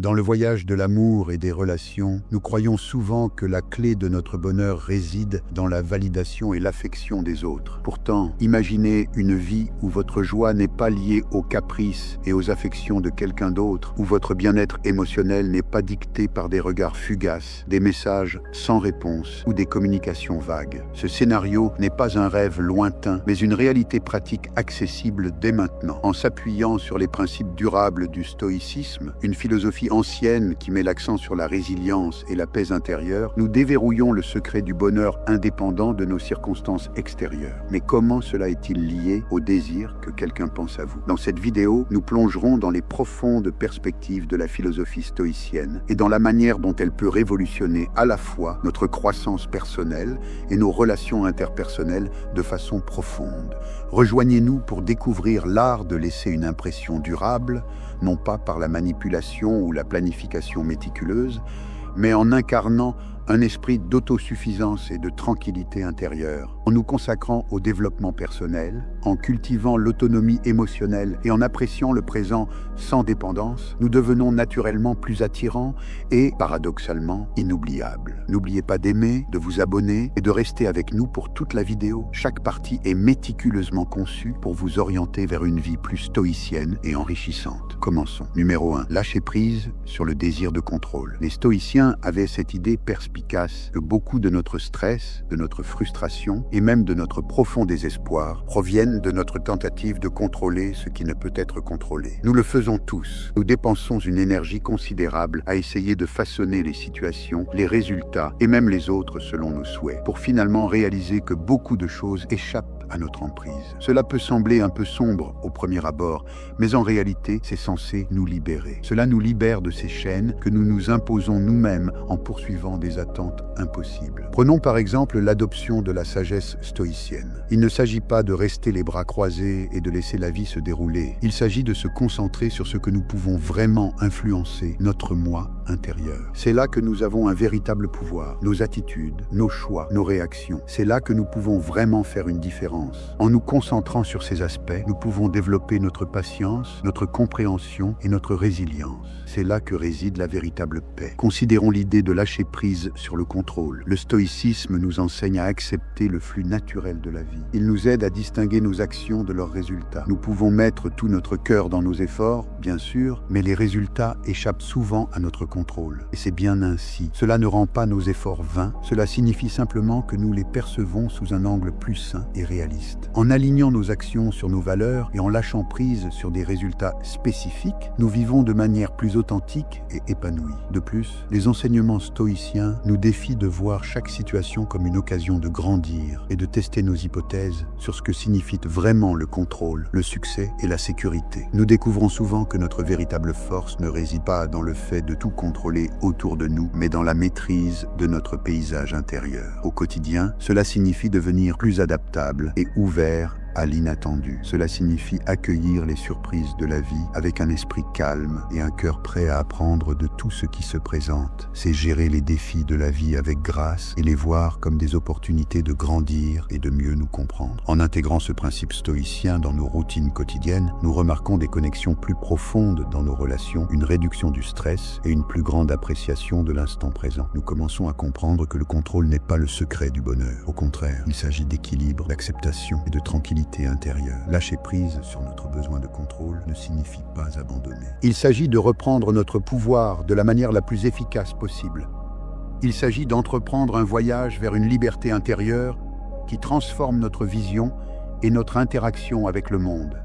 Dans le voyage de l'amour et des relations, nous croyons souvent que la clé de notre bonheur réside dans la validation et l'affection des autres. Pourtant, imaginez une vie où votre joie n'est pas liée aux caprices et aux affections de quelqu'un d'autre, où votre bien-être émotionnel n'est pas dicté par des regards fugaces, des messages sans réponse ou des communications vagues. Ce scénario n'est pas un rêve lointain, mais une réalité pratique accessible dès maintenant. En s'appuyant sur les principes durables du stoïcisme, une philosophie ancienne qui met l'accent sur la résilience et la paix intérieure, nous déverrouillons le secret du bonheur indépendant de nos circonstances extérieures. Mais comment cela est-il lié au désir que quelqu'un pense à vous? Dans cette vidéo, nous plongerons dans les profondes perspectives de la philosophie stoïcienne et dans la manière dont elle peut révolutionner à la fois notre croissance personnelle et nos relations interpersonnelles de façon profonde. Rejoignez-nous pour découvrir l'art de laisser une impression durable, non pas par la manipulation ou la planification méticuleuse, mais en incarnant un esprit d'autosuffisance et de tranquillité intérieure, en nous consacrant au développement personnel, en cultivant l'autonomie émotionnelle et en appréciant le présent sans dépendance, nous devenons naturellement plus attirants et, paradoxalement, inoubliables. N'oubliez pas d'aimer, de vous abonner et de rester avec nous pour toute la vidéo. Chaque partie est méticuleusement conçue pour vous orienter vers une vie plus stoïcienne et enrichissante. Commençons. Numéro 1. Lâcher prise sur le désir de contrôle. Les stoïciens avaient cette idée perspicace que beaucoup de notre stress, de notre frustration et même de notre profond désespoir proviennent de notre tentative de contrôler ce qui ne peut être contrôlé. Nous le faisons tous. Nous dépensons une énergie considérable à essayer de façonner les situations, les résultats et même les autres selon nos souhaits, pour finalement réaliser que beaucoup de choses échappent à notre emprise. Cela peut sembler un peu sombre au premier abord, mais en réalité, c'est censé nous libérer. Cela nous libère de ces chaînes que nous nous imposons nous-mêmes en poursuivant des attentes impossibles. Prenons par exemple l'adoption de la sagesse stoïcienne. Il ne s'agit pas de rester les bras croisés et de laisser la vie se dérouler. Il s'agit de se concentrer sur ce que nous pouvons vraiment influencer, notre moi intérieur. C'est là que nous avons un véritable pouvoir, nos attitudes, nos choix, nos réactions. C'est là que nous pouvons vraiment faire une différence. En nous concentrant sur ces aspects, nous pouvons développer notre patience, notre compréhension et notre résilience. C'est là que réside la véritable paix. Considérons l'idée de lâcher prise sur le contrôle. Le stoïcisme nous enseigne à accepter le flux naturel de la vie. Il nous aide à distinguer nos actions de leurs résultats. Nous pouvons mettre tout notre cœur dans nos efforts, bien sûr, mais les résultats échappent souvent à notre contrôle. Et c'est bien ainsi. Cela ne rend pas nos efforts vains, cela signifie simplement que nous les percevons sous un angle plus sain et réaliste. En alignant nos actions sur nos valeurs et en lâchant prise sur des résultats spécifiques, nous vivons de manière plus authentique et épanouie. De plus, les enseignements stoïciens nous défient de voir chaque situation comme une occasion de grandir et de tester nos hypothèses sur ce que signifie vraiment le contrôle, le succès et la sécurité. Nous découvrons souvent que notre véritable force ne réside pas dans le fait de tout contrôler autour de nous, mais dans la maîtrise de notre paysage intérieur. Au quotidien, cela signifie devenir plus adaptable et ouvert à l'inattendu. Cela signifie accueillir les surprises de la vie avec un esprit calme et un cœur prêt à apprendre de tout ce qui se présente. C'est gérer les défis de la vie avec grâce et les voir comme des opportunités de grandir et de mieux nous comprendre. En intégrant ce principe stoïcien dans nos routines quotidiennes, nous remarquons des connexions plus profondes dans nos relations, une réduction du stress et une plus grande appréciation de l'instant présent. Nous commençons à comprendre que le contrôle n'est pas le secret du bonheur. Au contraire, il s'agit d'équilibre, d'acceptation et de tranquillité intérieure. Lâcher prise sur notre besoin de contrôle ne signifie pas abandonner. Il s'agit de reprendre notre pouvoir de la manière la plus efficace possible. Il s'agit d'entreprendre un voyage vers une liberté intérieure qui transforme notre vision et notre interaction avec le monde,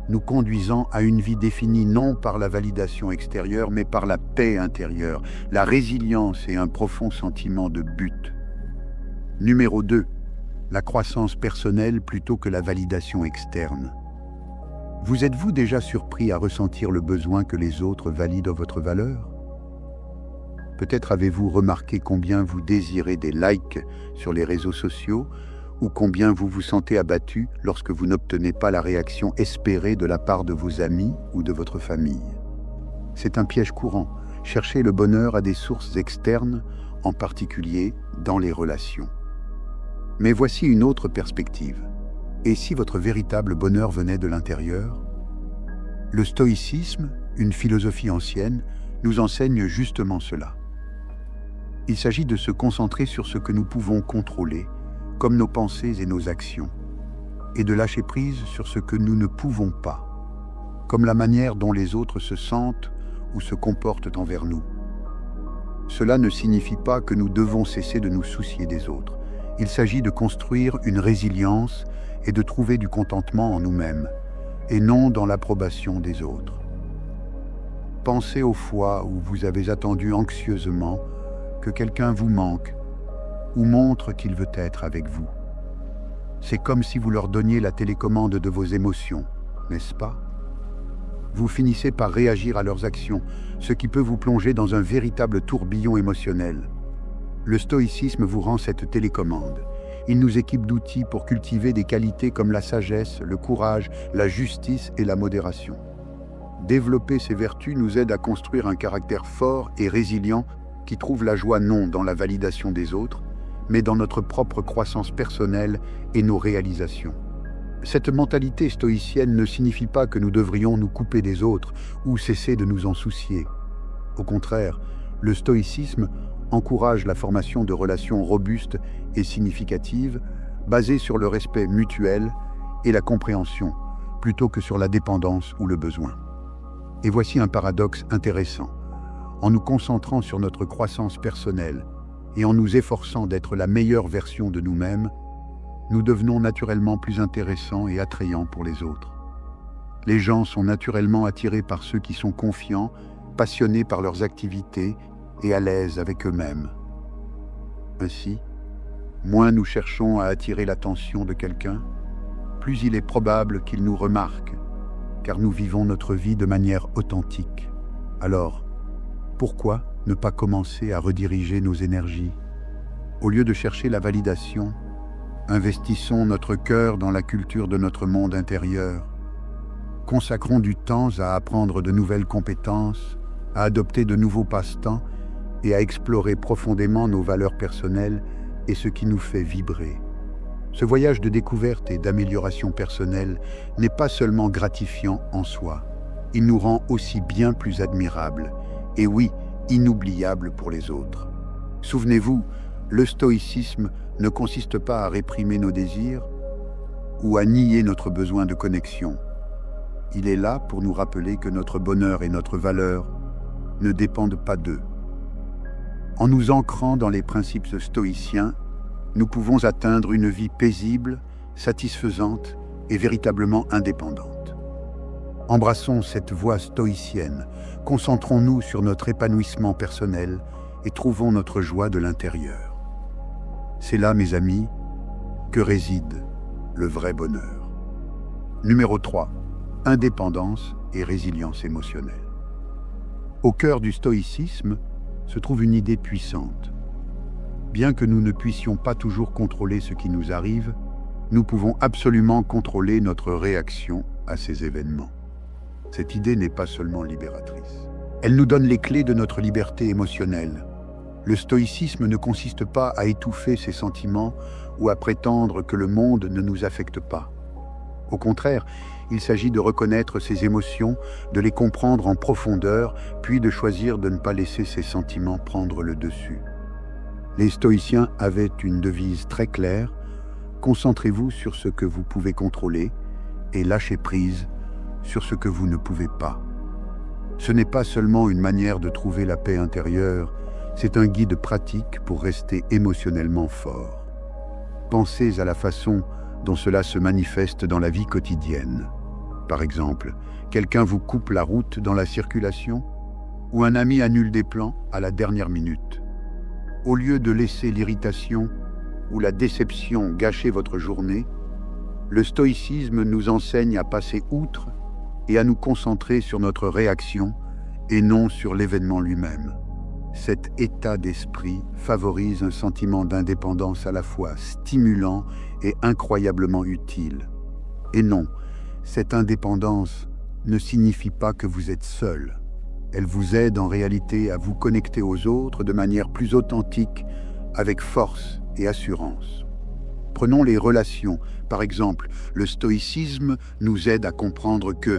nous conduisant à une vie définie non par la validation extérieure, mais par la paix intérieure, la résilience et un profond sentiment de but. Numéro 2. La croissance personnelle plutôt que la validation externe. Vous êtes-vous déjà surpris à ressentir le besoin que les autres valident votre valeur? Peut-être avez-vous remarqué combien vous désirez des likes sur les réseaux sociaux ou combien vous vous sentez abattu lorsque vous n'obtenez pas la réaction espérée de la part de vos amis ou de votre famille. C'est un piège courant. Chercher le bonheur à des sources externes, en particulier dans les relations. Mais voici une autre perspective. Et si votre véritable bonheur venait de l'intérieur? Le stoïcisme, une philosophie ancienne, nous enseigne justement cela. Il s'agit de se concentrer sur ce que nous pouvons contrôler, comme nos pensées et nos actions, et de lâcher prise sur ce que nous ne pouvons pas, comme la manière dont les autres se sentent ou se comportent envers nous. Cela ne signifie pas que nous devons cesser de nous soucier des autres. Il s'agit de construire une résilience et de trouver du contentement en nous-mêmes, et non dans l'approbation des autres. Pensez aux fois où vous avez attendu anxieusement que quelqu'un vous manque ou montre qu'il veut être avec vous. C'est comme si vous leur donniez la télécommande de vos émotions, n'est-ce pas? Vous finissez par réagir à leurs actions, ce qui peut vous plonger dans un véritable tourbillon émotionnel. Le stoïcisme vous rend cette télécommande. Il nous équipe d'outils pour cultiver des qualités comme la sagesse, le courage, la justice et la modération. Développer ces vertus nous aide à construire un caractère fort et résilient qui trouve la joie non dans la validation des autres, mais dans notre propre croissance personnelle et nos réalisations. Cette mentalité stoïcienne ne signifie pas que nous devrions nous couper des autres ou cesser de nous en soucier. Au contraire, le stoïcisme encourage la formation de relations robustes et significatives, basées sur le respect mutuel et la compréhension, plutôt que sur la dépendance ou le besoin. Et voici un paradoxe intéressant. En nous concentrant sur notre croissance personnelle et en nous efforçant d'être la meilleure version de nous-mêmes, nous devenons naturellement plus intéressants et attrayants pour les autres. Les gens sont naturellement attirés par ceux qui sont confiants, passionnés par leurs activités et à l'aise avec eux-mêmes. Ainsi, moins nous cherchons à attirer l'attention de quelqu'un, plus il est probable qu'il nous remarque, car nous vivons notre vie de manière authentique. Alors, pourquoi ne pas commencer à rediriger nos énergies? Au lieu de chercher la validation, investissons notre cœur dans la culture de notre monde intérieur. Consacrons du temps à apprendre de nouvelles compétences, à adopter de nouveaux passe-temps et à explorer profondément nos valeurs personnelles et ce qui nous fait vibrer. Ce voyage de découverte et d'amélioration personnelle n'est pas seulement gratifiant en soi, il nous rend aussi bien plus admirables, et oui, inoubliables pour les autres. Souvenez-vous, le stoïcisme ne consiste pas à réprimer nos désirs ou à nier notre besoin de connexion. Il est là pour nous rappeler que notre bonheur et notre valeur ne dépendent pas d'eux. En nous ancrant dans les principes stoïciens, nous pouvons atteindre une vie paisible, satisfaisante et véritablement indépendante. Embrassons cette voie stoïcienne, concentrons-nous sur notre épanouissement personnel et trouvons notre joie de l'intérieur. C'est là, mes amis, que réside le vrai bonheur. Numéro 3. Indépendance et résilience émotionnelle. Au cœur du stoïcisme se trouve une idée puissante. Bien que nous ne puissions pas toujours contrôler ce qui nous arrive, nous pouvons absolument contrôler notre réaction à ces événements. Cette idée n'est pas seulement libératrice. Elle nous donne les clés de notre liberté émotionnelle. Le stoïcisme ne consiste pas à étouffer ses sentiments ou à prétendre que le monde ne nous affecte pas. Au contraire, il s'agit de reconnaître ses émotions, de les comprendre en profondeur, puis de choisir de ne pas laisser ces sentiments prendre le dessus. Les stoïciens avaient une devise très claire: concentrez-vous sur ce que vous pouvez contrôler et lâchez prise sur ce que vous ne pouvez pas. Ce n'est pas seulement une manière de trouver la paix intérieure, c'est un guide pratique pour rester émotionnellement fort. Pensez à la façon dont cela se manifeste dans la vie quotidienne. Par exemple, quelqu'un vous coupe la route dans la circulation ou un ami annule des plans à la dernière minute. Au lieu de laisser l'irritation ou la déception gâcher votre journée, le stoïcisme nous enseigne à passer outre et à nous concentrer sur notre réaction et non sur l'événement lui-même. Cet état d'esprit favorise un sentiment d'indépendance à la fois stimulant et incroyablement utile. Et non, cette indépendance ne signifie pas que vous êtes seul. Elle vous aide en réalité à vous connecter aux autres de manière plus authentique, avec force et assurance. Prenons les relations. Par exemple, le stoïcisme nous aide à comprendre que,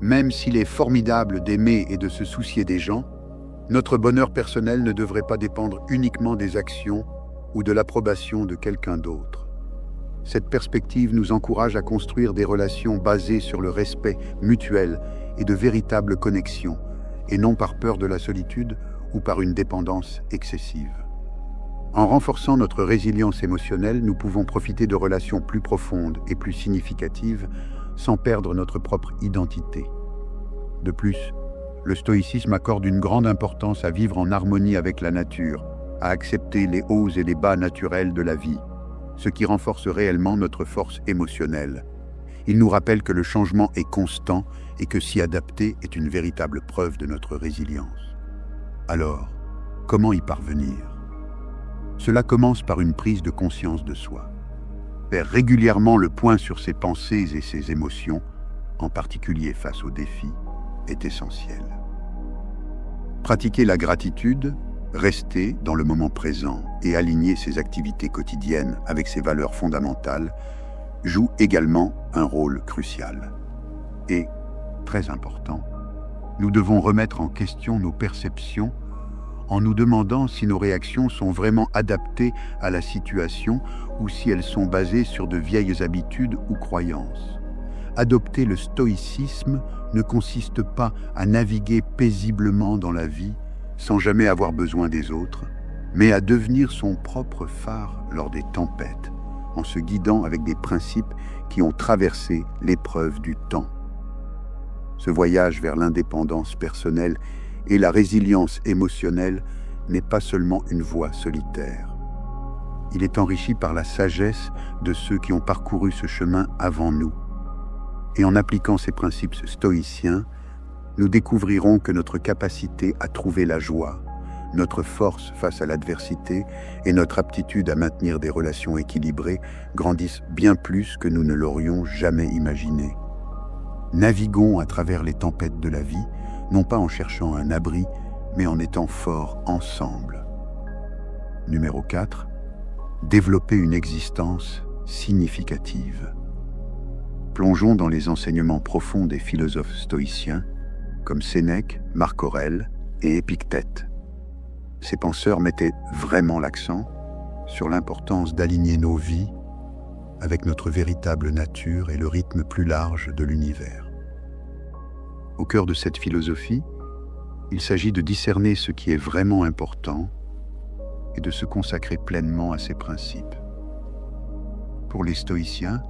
même s'il est formidable d'aimer et de se soucier des gens, Notre bonheur personnel ne devrait pas dépendre uniquement des actions ou de l'approbation de quelqu'un d'autre. Cette perspective nous encourage à construire des relations basées sur le respect mutuel et de véritables connexions, et non par peur de la solitude ou par une dépendance excessive. En renforçant notre résilience émotionnelle, nous pouvons profiter de relations plus profondes et plus significatives sans perdre notre propre identité. De plus, le stoïcisme accorde une grande importance à vivre en harmonie avec la nature, à accepter les hauts et les bas naturels de la vie, ce qui renforce réellement notre force émotionnelle. Il nous rappelle que le changement est constant et que s'y adapter est une véritable preuve de notre résilience. Alors, comment y parvenir? Cela commence par une prise de conscience de soi. Faire régulièrement le point sur ses pensées et ses émotions, en particulier face aux défis, est essentiel. Pratiquer la gratitude, rester dans le moment présent et aligner ses activités quotidiennes avec ses valeurs fondamentales joue également un rôle crucial. Et, très important, nous devons remettre en question nos perceptions en nous demandant si nos réactions sont vraiment adaptées à la situation ou si elles sont basées sur de vieilles habitudes ou croyances. Adopter le stoïcisme ne consiste pas à naviguer paisiblement dans la vie sans jamais avoir besoin des autres, mais à devenir son propre phare lors des tempêtes, en se guidant avec des principes qui ont traversé l'épreuve du temps. Ce voyage vers l'indépendance personnelle et la résilience émotionnelle n'est pas seulement une voie solitaire. Il est enrichi par la sagesse de ceux qui ont parcouru ce chemin avant nous. Et en appliquant ces principes stoïciens, nous découvrirons que notre capacité à trouver la joie, notre force face à l'adversité et notre aptitude à maintenir des relations équilibrées grandissent bien plus que nous ne l'aurions jamais imaginé. Naviguons à travers les tempêtes de la vie, non pas en cherchant un abri, mais en étant forts ensemble. Numéro 4. Développer une existence significative. Plongeons dans les enseignements profonds des philosophes stoïciens, comme Sénèque, Marc Aurèle et Épictète. Ces penseurs mettaient vraiment l'accent sur l'importance d'aligner nos vies avec notre véritable nature et le rythme plus large de l'univers. Au cœur de cette philosophie, il s'agit de discerner ce qui est vraiment important et de se consacrer pleinement à ces principes. Pour les stoïciens,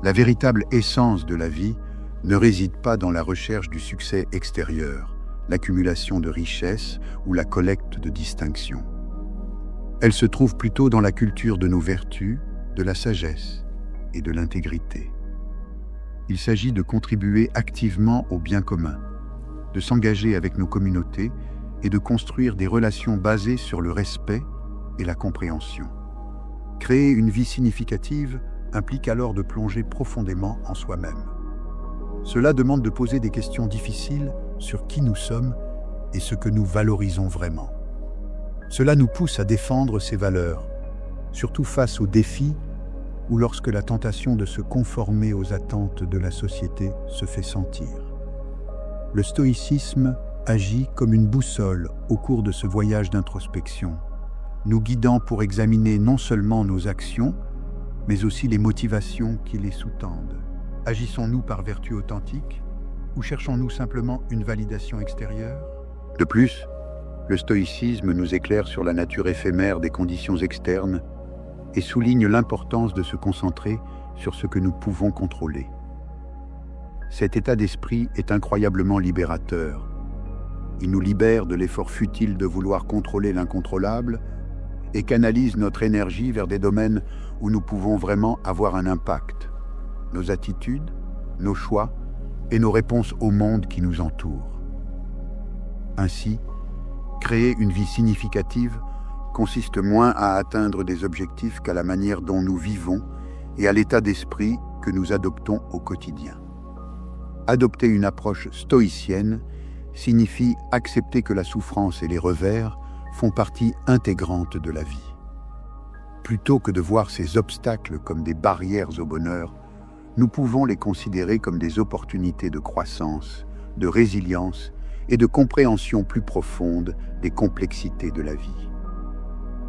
la véritable essence de la vie ne réside pas dans la recherche du succès extérieur, l'accumulation de richesses ou la collecte de distinctions. Elle se trouve plutôt dans la culture de nos vertus, de la sagesse et de l'intégrité. Il s'agit de contribuer activement au bien commun, de s'engager avec nos communautés et de construire des relations basées sur le respect et la compréhension. Créer une vie significative implique alors de plonger profondément en soi-même. Cela demande de poser des questions difficiles sur qui nous sommes et ce que nous valorisons vraiment. Cela nous pousse à défendre ces valeurs, surtout face aux défis ou lorsque la tentation de se conformer aux attentes de la société se fait sentir. Le stoïcisme agit comme une boussole au cours de ce voyage d'introspection, nous guidant pour examiner non seulement nos actions, mais aussi les motivations qui les sous-tendent. Agissons-nous par vertu authentique ou cherchons-nous simplement une validation extérieure? De plus, le stoïcisme nous éclaire sur la nature éphémère des conditions externes et souligne l'importance de se concentrer sur ce que nous pouvons contrôler. Cet état d'esprit est incroyablement libérateur. Il nous libère de l'effort futile de vouloir contrôler l'incontrôlable et canalise notre énergie vers des domaines où nous pouvons vraiment avoir un impact. Nos attitudes, nos choix et nos réponses au monde qui nous entoure. Ainsi, créer une vie significative consiste moins à atteindre des objectifs qu'à la manière dont nous vivons et à l'état d'esprit que nous adoptons au quotidien. Adopter une approche stoïcienne signifie accepter que la souffrance et les revers font partie intégrante de la vie. Plutôt que de voir ces obstacles comme des barrières au bonheur, nous pouvons les considérer comme des opportunités de croissance, de résilience et de compréhension plus profonde des complexités de la vie.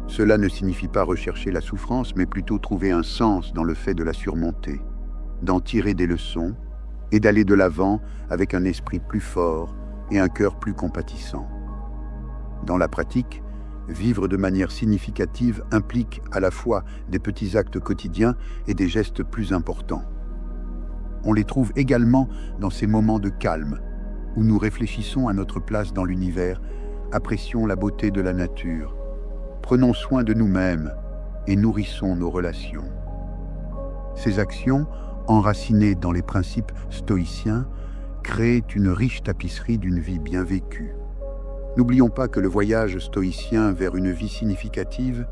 Cela ne signifie pas rechercher la souffrance, mais plutôt trouver un sens dans le fait de la surmonter, d'en tirer des leçons et d'aller de l'avant avec un esprit plus fort et un cœur plus compatissant. Dans la pratique, vivre de manière significative implique à la fois des petits actes quotidiens et des gestes plus importants. On les trouve également dans ces moments de calme, où nous réfléchissons à notre place dans l'univers, apprécions la beauté de la nature, prenons soin de nous-mêmes et nourrissons nos relations. Ces actions, enracinées dans les principes stoïciens, créent une riche tapisserie d'une vie bien vécue. N'oublions pas que le voyage stoïcien vers une vie significative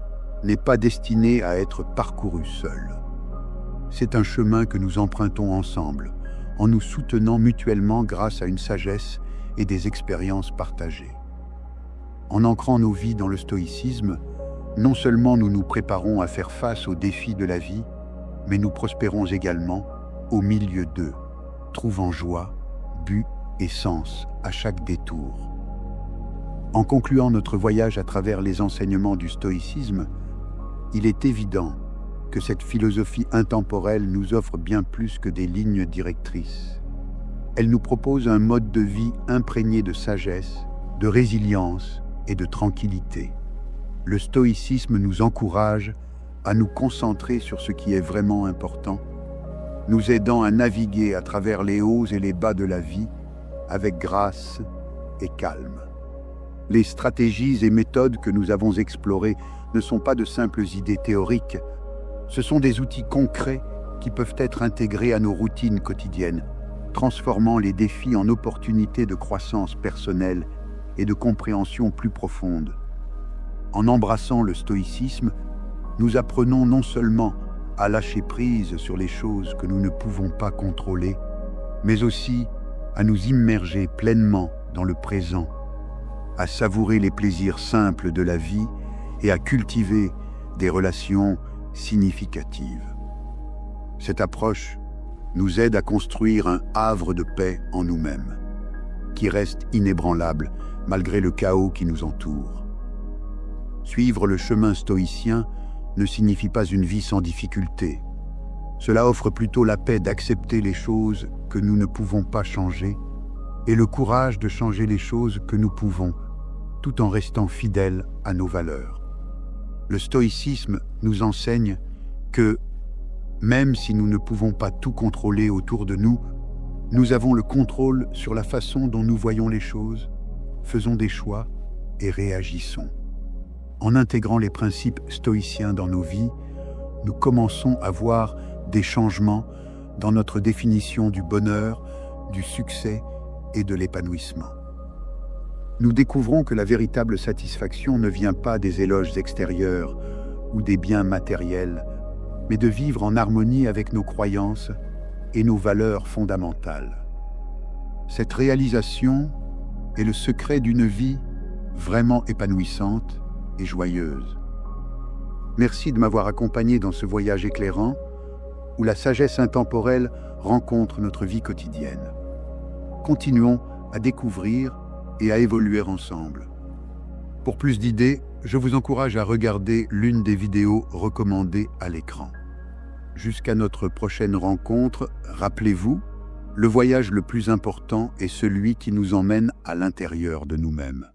n'est pas destiné à être parcouru seul. C'est un chemin que nous empruntons ensemble, en nous soutenant mutuellement grâce à une sagesse et des expériences partagées. En ancrant nos vies dans le stoïcisme, non seulement nous nous préparons à faire face aux défis de la vie, mais nous prospérons également au milieu d'eux, trouvant joie, but et sens à chaque détour. En concluant notre voyage à travers les enseignements du stoïcisme, il est évident que cette philosophie intemporelle nous offre bien plus que des lignes directrices. Elle nous propose un mode de vie imprégné de sagesse, de résilience et de tranquillité. Le stoïcisme nous encourage à nous concentrer sur ce qui est vraiment important, nous aidant à naviguer à travers les hauts et les bas de la vie avec grâce et calme. Les stratégies et méthodes que nous avons explorées ne sont pas de simples idées théoriques, ce sont des outils concrets qui peuvent être intégrés à nos routines quotidiennes, transformant les défis en opportunités de croissance personnelle et de compréhension plus profonde. En embrassant le stoïcisme, nous apprenons non seulement à lâcher prise sur les choses que nous ne pouvons pas contrôler, mais aussi à nous immerger pleinement dans le présent, à savourer les plaisirs simples de la vie et à cultiver des relations significatives. Cette approche nous aide à construire un havre de paix en nous-mêmes, qui reste inébranlable malgré le chaos qui nous entoure. Suivre le chemin stoïcien ne signifie pas une vie sans difficulté. Cela offre plutôt la paix d'accepter les choses que nous ne pouvons pas changer et le courage de changer les choses que nous pouvons, tout en restant fidèles à nos valeurs. Le stoïcisme nous enseigne que, même si nous ne pouvons pas tout contrôler autour de nous, nous avons le contrôle sur la façon dont nous voyons les choses, faisons des choix et réagissons. En intégrant les principes stoïciens dans nos vies, nous commençons à voir des changements dans notre définition du bonheur, du succès et de l'épanouissement. Nous découvrons que la véritable satisfaction ne vient pas des éloges extérieurs ou des biens matériels, mais de vivre en harmonie avec nos croyances et nos valeurs fondamentales. Cette réalisation est le secret d'une vie vraiment épanouissante et joyeuse. Merci de m'avoir accompagné dans ce voyage éclairant où la sagesse intemporelle rencontre notre vie quotidienne. Continuons à découvrir et à évoluer ensemble. Pour plus d'idées, je vous encourage à regarder l'une des vidéos recommandées à l'écran. Jusqu'à notre prochaine rencontre, rappelez-vous, le voyage le plus important est celui qui nous emmène à l'intérieur de nous-mêmes.